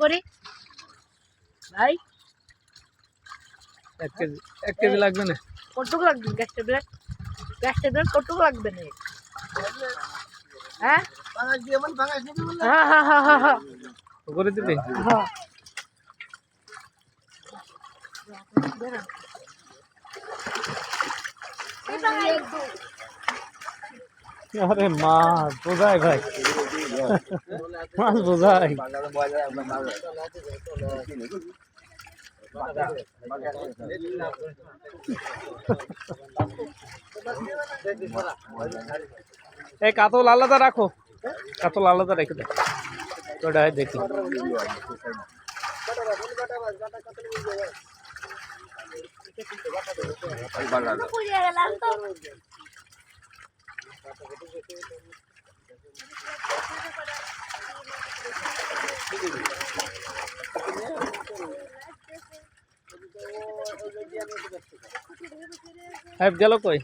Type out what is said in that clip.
করি ভাই। 1 কেজি লাগবে না? কতটুকু লাগবে গ্যাস ট্যাবলেট? গ্যাস ট্যাবলেট কতটুকু লাগবে না? হ্যাঁ হ্যাঁ হ্যাঁ হ্যাঁ হ্যাঁ হ্যাঁ করে দিবি? হ্যাঁ আরে মাছ বোঝাই ভাই, মাছ বোঝাই। এই কাতল আলাদা রাখো, কাতল আলাদা রেখে দে, ওটা দেখি। গেল কই?